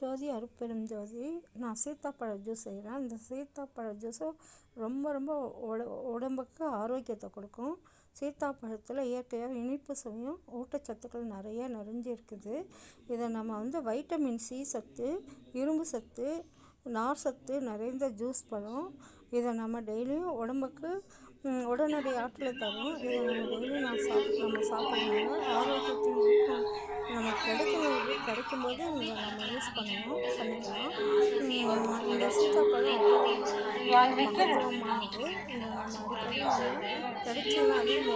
ஜோதி அருட்பெரும் ஜோதி. நான் சீத்தாப்பழ ஜூஸ் செய்கிறேன். இந்த சீத்தாப்பழ ஜூஸு ரொம்ப ரொம்ப உடம்புக்கு ஆரோக்கியத்தை கொடுக்கும். சீத்தாப்பழத்தில் இயற்கையாக இனிப்பு சுவையும் ஊட்டச்சத்துக்கள் நிறைய நிறைஞ்சி இருக்குது. இதை நம்ம வைட்டமின் சி சத்து, இரும்பு சத்து, நார் சத்து நிறைந்த ஜூஸ் பழம். இதை நம்ம டெய்லியும் உடம்புக்கு உடனடி ஆற்றலை தரும். இதை நம்ம டெய்லியும் நம்ம சாப்பிட்றதுனால ஆரோக்கியத்தையும் இருக்கும். நமக்கு கிடைக்கும்போது இதை நம்ம யூஸ் பண்ணிக்கலாம். இந்த சீத்தாப்பழம் மகத்துவமானது. இதை நம்ம அடிக்கடி கிடைச்சின்னா அது இந்த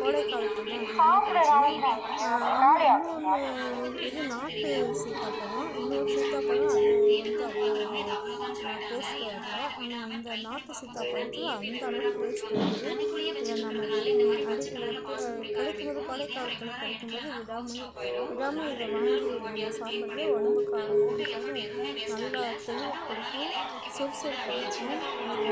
கோடை காலத்தில் தான் இது நாட்டு சீத்தாப்பழம். இன்னொரு சீத்தாப்பழம் அது டேஸ்ட் வரல. ஆனால் இந்த நாட்டு சீத்தாப்பழத்தில் அந்த அளவுக்கு டேஸ்ட் இருக்குது. இதை நம்ம கிடைக்கும்போது கோடை காலத்தில் கிடைக்கும்போது விடாமல் இதை வாங்கி நம்ம சாப்பிட்றது உடம்புக்கு ஆரோக்கியம், நல்லா தெளிவு கொடுக்கும், சுறுசுறுப்பு கொடுக்கும்.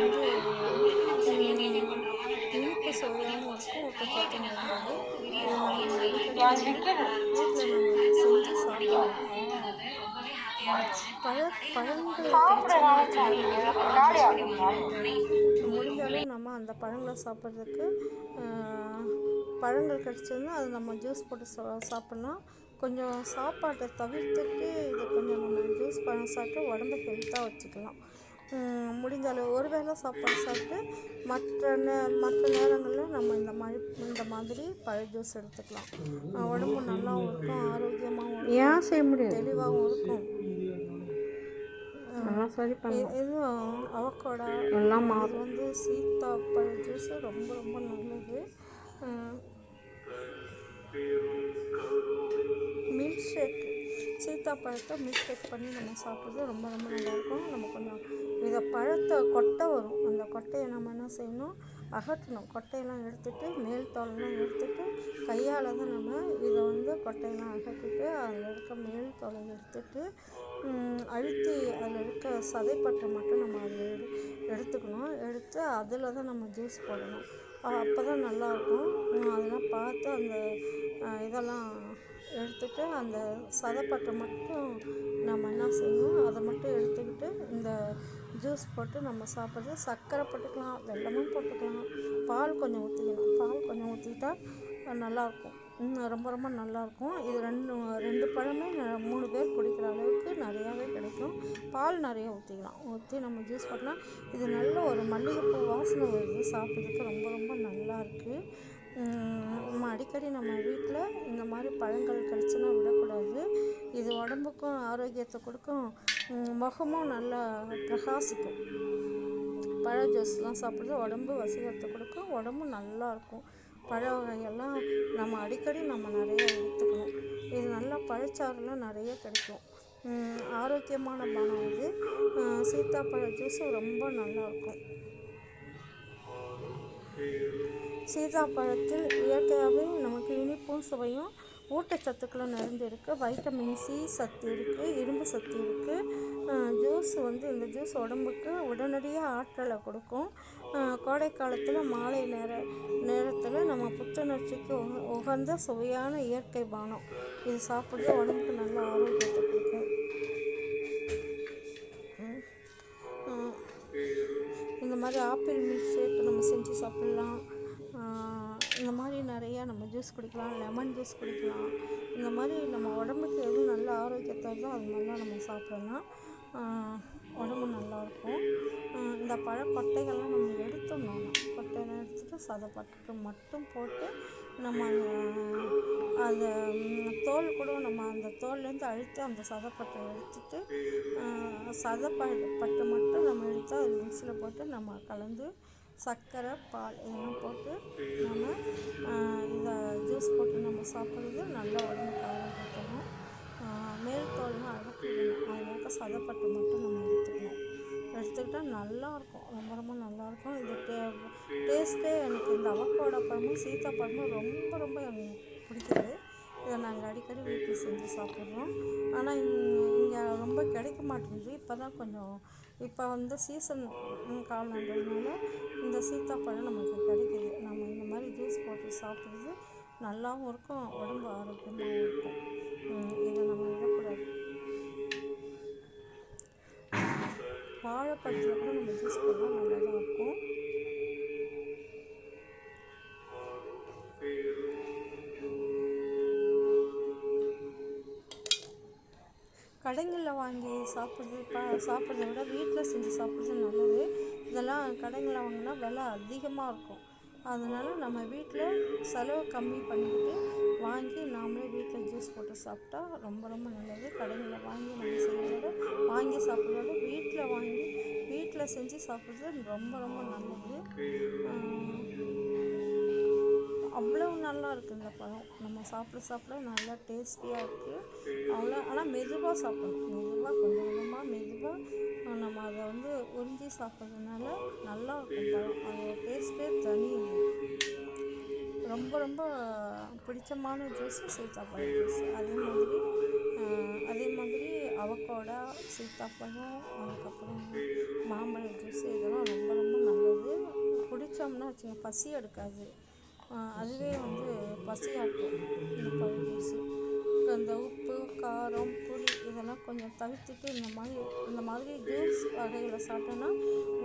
இது இனிப்பு சுவையாகவும் இருக்கும், ஊட்டச்சத்து நிறைந்தது. இதை நம்ம வீட்டில் நம்ம செஞ்சு சாப்பிடலாம். முடிஞ்சாலும் நம்ம அந்த பழங்களை சாப்பிட்றதுக்கு பழங்கள் கிடச்சதுன்னா அது நம்ம ஜூஸ் போட்டு சாப்பிட்லாம். கொஞ்சம் சாப்பாட்டை தவிர்த்துட்டு இதை கொஞ்சம் நம்ம ஜூஸ் பழம் சாப்பிட்டு உடம்பு ஹெல்த்தாக வச்சுக்கலாம். முடிஞ்சாலும் ஒரு வேளை சாப்பாடு சாப்பிட்டு மற்ற நேரங்களில் நம்ம இந்த மாதிரி பழ ஜூஸ் எடுத்துக்கலாம். உடம்பு நல்லாவும் இருக்கும், ஆரோக்கியமாகவும் செய்ய முடியும், தெளிவாகவும் இருக்கும். இதுவும் அவகோடா எல்லாம் சீத்தாப்பழ ஜூஸ் ரொம்ப ரொம்ப நல்லது. மில்க் ஷேக், சீத்தாப்பழத்தை மில்க் ஷேக் பண்ணி நம்ம சாப்பிட்றது ரொம்ப ரொம்ப நல்லாயிருக்கும். நம்ம கொஞ்சம் இதை கொட்டை வரும், அந்த கொட்டையை நம்ம என்ன செய்யணும், அகற்றணும். கொட்டையெல்லாம் எடுத்துட்டு மேல் தோலெல்லாம் எடுத்துட்டு கையால் தான் நம்ம இதை கொட்டையெல்லாம் அகற்றிட்டு அதில் இருக்க மேல் தோலை எடுத்துட்டு அழுத்தி அதில் இருக்க சதைப்பற்றை மட்டும் நம்ம அதில் எடுத்துக்கணும். எடுத்து அதில் தான் நம்ம ஜூஸ் போடணும். அப்போ தான் நல்லாயிருக்கும். அதெல்லாம் பார்த்து அந்த இதெல்லாம் எடுத்துட்டு அந்த சதைப்பற்றை மட்டும் நம்ம என்ன செய்யணும், அதை மட்டும் எடுத்துக்கிட்டு இந்த ஜூஸ் போட்டு நம்ம சாப்பிட்றது. சர்க்கரை போட்டுக்கலாம், வெல்லமும் போட்டுக்கலாம், பால் கொஞ்சம் ஊற்றிக்கணும். பால் கொஞ்சம் ஊற்றிக்கிட்டா நல்லாயிருக்கும், ரொம்ப ரொம்ப நல்லாயிருக்கும். இது ரெண்டு பழமே 3 பேர் குடிக்கிற அளவுக்கு நிறையாவே கிடைக்கும். பால் நிறைய ஊற்றி நம்ம ஜூஸ் போட்டோம்னா இது நல்ல ஒரு மல்லிகைப்பூ வாசனை வருது, சாப்பிட்றதுக்கு ரொம்ப ரொம்ப நல்லாயிருக்கு. நம்ம அடிக்கடி நம்ம வீட்டில் இந்த மாதிரி பழங்கள் கிடச்சுன்னா விடக்கூடாது. இது உடம்புக்கும் ஆரோக்கியத்தை கொடுக்கும், முகமும் நல்லா பிரகாசிக்கும். பழ ஜூஸ்லாம் சாப்பிட்றது உடம்பு வசீகரத்தை கொடுக்கும், உடம்பு நல்லாயிருக்கும். பழ வகையெல்லாம் நம்ம அடிக்கடி நிறைய எடுத்துக்கணும். இது நல்லா பழச்சாறுலாம் நிறைய கிடைக்கும். ஆரோக்கியமான பானம் இது. சீத்தாப்பழ ஜூஸு ரொம்ப நல்லாயிருக்கும். சீத்தாப்பழத்தில் இயற்கையாகவே நமக்கு இனிப்பும் சுவையும் ஊட்டச்சத்துக்களும் நிறைஞ்சிருக்கு. வைட்டமின் சி சத்து இருக்குது, இரும்பு சத்து இருக்குது. இந்த ஜூஸ் உடம்புக்கு உடனடியாக ஆற்றலை கொடுக்கும். கோடை காலத்தில் மாலை நேரத்தில் நம்ம புத்துணர்ச்சிக்கு உகந்த சுவையான இயற்கை பானம். இது சாப்பிட்றது உடம்புக்கு நல்ல ஆரோக்கியத்தை கொடுக்கும். இந்த மாதிரி ஆப்பிள் மில்க் ஷேக் நம்ம செஞ்சு சாப்பிட்லாம். இந்த மாதிரி நிறையா நம்ம ஜூஸ் குடிக்கலாம், லெமன் ஜூஸ் குடிக்கலாம். இந்த மாதிரி நம்ம உடம்புக்கு எது நல்ல ஆரோக்கியத்தை இருக்கோ அது நல்லா நம்ம சாப்பிட்லாம். உடம்பு நல்லாயிருக்கும். இந்த பழக்கொட்டைகள்லாம் நம்ம எடுத்துடணும். கொட்டையெல்லாம் எடுத்துகிட்டு சதைப்பட்டு மட்டும் போட்டு நம்ம அந்த தோல் கூட நம்ம அந்த தோல்லேருந்து அழுத்தி அந்த சதைப்பட்டை எடுத்துட்டு சதைப்பட்டு மட்டும் நம்ம எடுத்து அது மிக்ஸியில் போட்டு நம்ம கலந்து சர்க்கரை, பால் இதெல்லாம் போட்டு நம்ம இந்த ஜூஸ் போட்டு நம்ம சாப்பிட்றது நல்ல உடம்புக்கு ஆரோக்கியம். மேல் தோல்லாம் அகற்றிடணும், அதில் இருக்க சதைப்பட்டு மட்டும் நம்ம எடுத்துக்கிட்டால் நல்லாயிருக்கும், ரொம்ப ரொம்ப நல்லாயிருக்கும். இது டேஸ்ட்டே எனக்கு இந்த அவகோடா பழமும் சீத்தாப்பழமும் ரொம்ப ரொம்ப எனக்கு பிடிக்குது. இதை நாங்கள் அடிக்கடி வீட்டில் செஞ்சு சாப்பிட்றோம். ஆனால் இங்கே ரொம்ப கிடைக்க மாட்டேங்குது. இப்போ சீசன் காலன்றதுனால இந்த சீத்தாப்பழம் நமக்கு கிடைக்கிது. நம்ம இந்த மாதிரி ஜூஸ் போட்டு சாப்பிட்றது நல்லாவும் இருக்கும், உடம்பு ஆரோக்கியமாகவும் இருக்கும். இதை நம்ம விடக்கூடாது. வாழைப்பழத்தில் கூட நம்ம ஜூஸ் போடலாம், நல்லா தான் இருக்கும். கடைகளில் வாங்கி சாப்பிட்றத விட வீட்டில் செஞ்சு சாப்பிட்றது நல்லது. இதெல்லாம் கடைகளில் வாங்கினா விலை அதிகமாக இருக்கும். அதனால் நம்ம வீட்டில் செலவு கம்மி பண்ணிக்கிட்டு வாங்கி நாமளே வீட்டில் ஜூஸ் போட்டு சாப்பிட்டா ரொம்ப ரொம்ப நல்லது. கடைகளில் வாங்கி நம்ம செய்கிறத வாங்கி சாப்பிட்றத வீட்டில் செஞ்சு சாப்பிட்றது ரொம்ப ரொம்ப நல்லது. அவ்வளோ நல்லா இருக்குது இந்த பழம். நம்ம சாப்பிட நல்லா டேஸ்டியாக இருக்குது. ஆனால் மெதுவாக சாப்பிடணும். மெதுவாக நம்ம அதை வந்து உறிஞ்சி சாப்பிட்றதுனால நல்லா இருக்கும் பழம். அதோட டேஸ்ட்டே தனி. ரொம்ப ரொம்ப பிடிச்சமான ஜூஸு சீத்தாப்பழம் ஜூஸ். அதே மாதிரி அவகோடா, சீத்தாப்பழம், அதுக்கப்புறம் மாம்பழ ஜூஸு, இதெல்லாம் ரொம்ப ரொம்ப நல்லது. குடித்தோம்னா வச்சுங்க பசி எடுக்காது. அதுவே வந்து பசியாட்டும் இந்த பழ ஜூஸு. அந்த உப்பு, காரம், புளி இதெல்லாம் கொஞ்சம் தவிர்த்துட்டு இந்த மாதிரி ஜூஸ் வகைகளை சாப்பிட்டோன்னா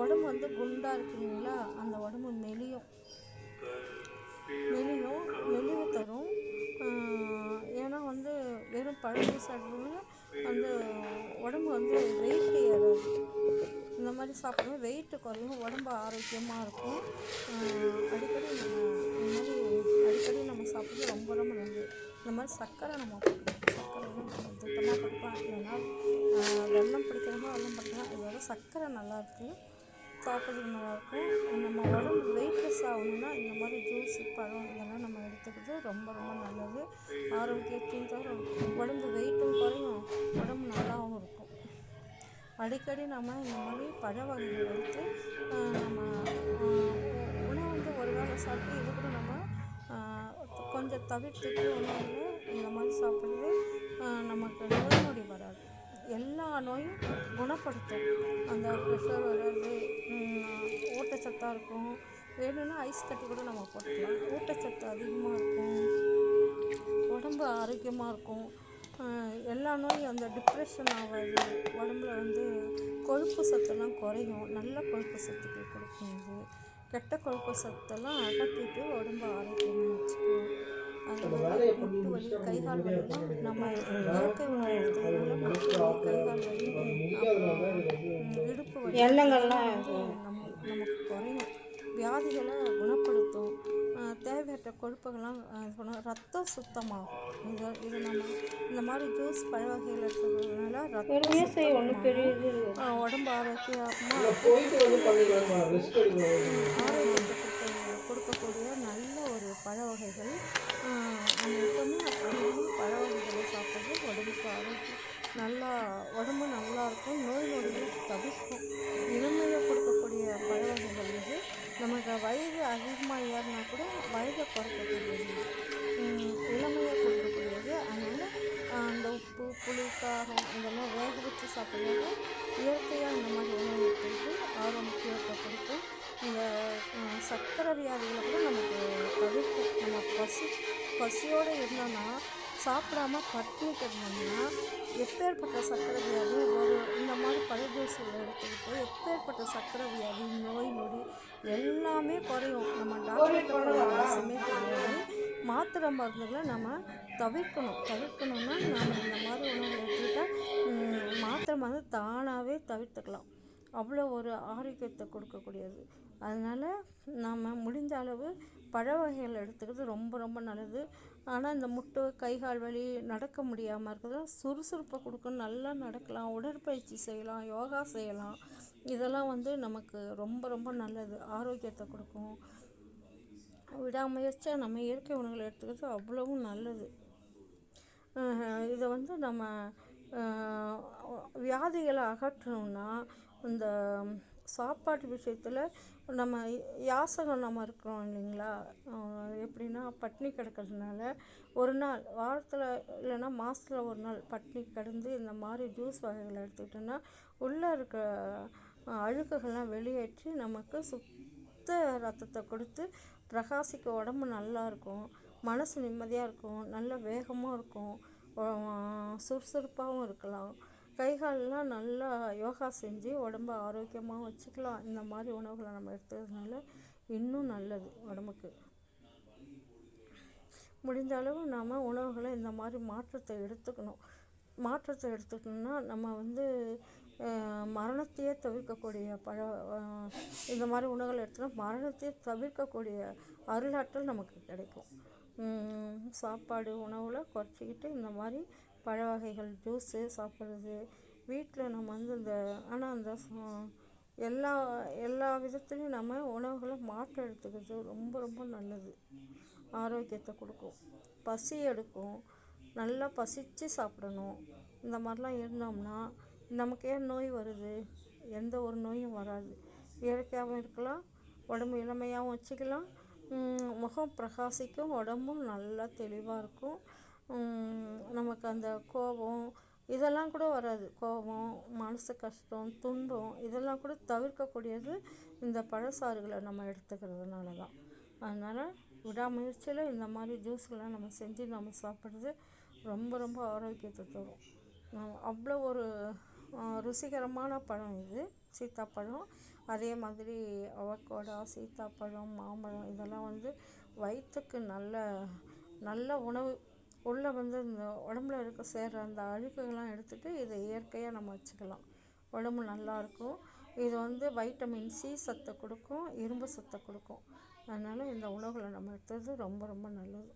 உடம்பு வந்து குண்டாக இருக்குங்களா, அந்த உடம்பு மெலிவு தரும். ஏன்னா வந்து வெறும் பழ ஜூஸ் சாப்பிட்றதுனால அந்த உடம்பு வந்து வெயிட் ஏறாது. இந்த மாதிரி சாப்பிடும்போது வெயிட்டு குறையும், உடம்பு ஆரோக்கியமாக இருக்கும். அடிக்கடி நம்ம சாப்பிட்றது ரொம்ப ரொம்ப நல்லது. இந்த மாதிரி சர்க்கரை நம்ம திட்டமாக கொடுக்கலாம். இல்லைன்னா வெல்லம் பிடிக்கிறவங்க வெல்லம் பிடிக்கலாம். இதோட சர்க்கரை நல்லாயிருக்கு, சாப்பிட்றதுக்கு நல்லாயிருக்கும். நம்ம உடம்பு வெயிட்லெஸ் ஆகணுன்னா இந்த மாதிரி ஜூஸ், பழம் இதெல்லாம் நம்ம எடுத்துக்கிறது ரொம்ப ரொம்ப நல்லது. ஆரோக்கியத்தையும் தரும், உடம்பு வெயிட்டும் குறையும், உடம்பு நல்லாவும் இருக்கும். அடிக்கடி நம்ம இந்த மாதிரி பழ வகைகள் எடுத்து நம்ம உணவு வந்து ஒரு வேளை சாப்பிட்டு இது கூட நம்ம கொஞ்சம் தவிர்த்துட்டு உணவில் இந்த மாதிரி சாப்பிட்றது நமக்கு நோய் நொடி வராது. எல்லா நோயும் குணப்படுத்தும். அந்த ப்ரெஷர் வராது, ஊட்டச்சத்தாக இருக்கும். வேணும்னா ஐஸ் கட்டி கூட நம்ம போட்டுக்கலாம். ஊட்டச்சத்து அதிகமாக இருக்கும், உடம்பு ஆரோக்கியமாக இருக்கும். எல்லா நோயும் அந்த டிப்ரெஷன் ஆகாது. உடம்புல வந்து கொழுப்பு சத்தெல்லாம் குறையும், நல்ல கொழுப்பு சத்துக்கள் கொடுக்கும். கெட்ட கொழுப்பு சத்தெல்லாம் அகற்றிட்டு உடம்பு ஆரோக்கியமாக வச்சுக்குவோம். அதனால முட்டு வலி, கைகால் வலிலாம் நம்ம இயற்கை உணவு எடுத்ததுனால முட்டு வலி, கைகால் வலி, இடுப்பு வலி எல்லாம் வந்து நமக்கு குறையும். வியாதிகளை குணப்படுத்தும். தேவையற்ற கொழுப்புகள்லாம் ரத்தம் சுத்தமாகும். இது நம்ம இந்த மாதிரி ஜூஸ் பழ வகைகள் எடுத்துக்கிறதுனால ரத்தம் உடம்பு ஆரோக்கியத்தை கொடுக்கக்கூடிய நல்ல ஒரு பழ வகைகள். நம்ம எப்போவுமே அதிகமாக பழ வகைகளை சாப்பிட்றது உடம்புக்கு ஆரோக்கியம், உடம்பு நல்லாயிருக்கும், நோய் நொடிகள் தவிர்க்கும். இளமையை கொடுக்கக்கூடிய பழ வகைகள் இது. நமக்கு வயது அதிகமாக ஏறினா கூட வயதை குறைக்கக்கூடியது, இளமையை கொடுக்கக்கூடியது. அதனால் அந்த உப்பு, புளி, காரம் இதெல்லாம் வேக வச்சு சாப்பிட்றது, இயற்கையாக இந்த மாதிரி உணவு எடுத்துக்கிட்டு ஆரோக்கியத்தை கொடுக்கும். இந்த சர்க்கரை வியாதிகளை கூட நமக்கு தவிர்க்கும். நம்ம பசியோடு இருந்தோன்னா சாப்பிடாம பட்டினிக்கு இருந்தோம்னா எப்பேற்பட்ட சர்க்கரை வியாதி இந்த மாதிரி பழ ஜூஸுகளை எடுத்துக்கிட்டு எப்பேற்பட்ட சர்க்கரை வியாதி, நோய் நொடி எல்லாமே குறையும். நம்ம டாக்டர்கிட்ட அவசியமே கிடையாது. மாத்திரை மருந்துகளை நம்ம தவிர்க்கணும்னா நம்ம இந்த மாதிரி உணவுகளை எடுத்துக்கிட்டால் மாத்திரை மருந்து தானாகவே தவிர்த்துக்கலாம். அவ்வளோ ஒரு ஆரோக்கியத்தை கொடுக்கக்கூடியது. அதனால் நம்ம முடிஞ்ச அளவு பழ வகைகள் எடுத்துக்கிறது ரொம்ப ரொம்ப நல்லது. ஆனால் இந்த முட்டு, கைகால் வலி, நடக்க முடியாமல் இருக்கிறது சுறுசுறுப்பை கொடுக்கும். நல்லா நடக்கலாம், உடற்பயிற்சி செய்யலாம், யோகா செய்யலாம். இதெல்லாம் வந்து நமக்கு ரொம்ப ரொம்ப நல்லது, ஆரோக்கியத்தை கொடுக்கும். விடாமுயற்சியாக நம்ம இயற்கை உணவுகளை எடுத்துக்கிறது அவ்வளவும் நல்லது. இதை வந்து நம்ம வியாதிகளை அகற்றணும்னா இந்த சாப்பாட்டு விஷயத்தில் நம்ம யாசகம் நம்ம இருக்கிறோம் இல்லைங்களா, எப்படின்னா பட்னி கிடக்கிறதுனால ஒரு நாள் வாரத்தில் இல்லைன்னா மாதத்தில் ஒரு நாள் பட்னி கிடந்து இந்த மாதிரி ஜூஸ் வகைகளை எடுத்துக்கிட்டோன்னா உள்ளே இருக்க அழுக்குகள்லாம் வெளியேற்றி நமக்கு சுத்த ரத்தத்தை கொடுத்து பிரகாசிக்க உடம்பு நல்லாயிருக்கும், மனசு நிம்மதியாக இருக்கும், நல்ல வேகமாக இருக்கும், சுறுசுறுப்பாகவும் இருக்கலாம். கை கால்லாம் நல்லா யோகா செஞ்சு உடம்ப ஆரோக்கியமாக வச்சுக்கலாம். இந்த மாதிரி உணவுகளை நம்ம எடுத்துக்கிறதுனால இன்னும் நல்லது உடம்புக்கு. முடிந்த அளவு நாம் உணவுகளை இந்த மாதிரி மாற்றத்தை எடுத்துக்கணும். மாற்றத்தை எடுத்துக்கணும்னா நம்ம வந்து மரணத்தையே தவிர்க்கக்கூடிய இந்த மாதிரி உணவுகளை எடுத்துனா மரணத்தையே தவிர்க்கக்கூடிய அருளாற்றல் நமக்கு கிடைக்கும். சாப்பாடு உணவில் குறைச்சிக்கிட்டு இந்த மாதிரி பழ வகைகள், ஜூஸு சாப்பிட்றது, வீட்டில் நம்ம வந்து ஆனால் அந்த எல்லா விதத்துலேயும் நம்ம உணவுகளை மாற்றம் எடுத்துக்கிறது ரொம்ப ரொம்ப நல்லது. ஆரோக்கியத்தை கொடுக்கும், பசி எடுக்கும், நல்லா பசித்து சாப்பிடணும். இந்த மாதிரிலாம் இருந்தோம்னா நமக்கு ஏன் நோய் வருது? எந்த ஒரு நோயும் வராது. இயற்கையாகவும் இருக்கலாம், உடம்பு இளமையாகவும் வச்சுக்கலாம், முகம் பிரகாசிக்கும், உடம்பும் நல்லா தெளிவாக இருக்கும். நமக்கு அந்த கோபம் இதெல்லாம் கூட வராது. கோபம், மனசு கஷ்டம், துன்பம் இதெல்லாம் கூட தவிர்க்கக்கூடியது இந்த பழச்சாறுகளை நம்ம எடுத்துக்கிறதுனால தான். அதனால் விடாமுயற்சியில் இந்த மாதிரி ஜூஸ்லாம் நம்ம செஞ்சு நம்ம சாப்பிட்றது ரொம்ப ரொம்ப ஆரோக்கியத்தை தரும். அவ்வளோ ஒரு ருசிகரமான பழம் இது சீத்தாப்பழம். அதே மாதிரி அவகோடா, சீத்தாப்பழம், மாம்பழம் இதெல்லாம் வந்து வயிற்றுக்கு நல்ல உணவு. உள்ளே வந்து இந்த உடம்புல சேர்கிற அந்த அழுக்குகள்லாம் எடுத்துகிட்டு இதை இயற்கையாக நம்ம வச்சுக்கலாம். உடம்பு நல்லாயிருக்கும். இது வந்து வைட்டமின் சி சத்தை கொடுக்கும், இரும்பு சத்தை கொடுக்கும். அதனால் இந்த உணவுகளை நம்ம எடுத்துகிறது ரொம்ப ரொம்ப நல்லது.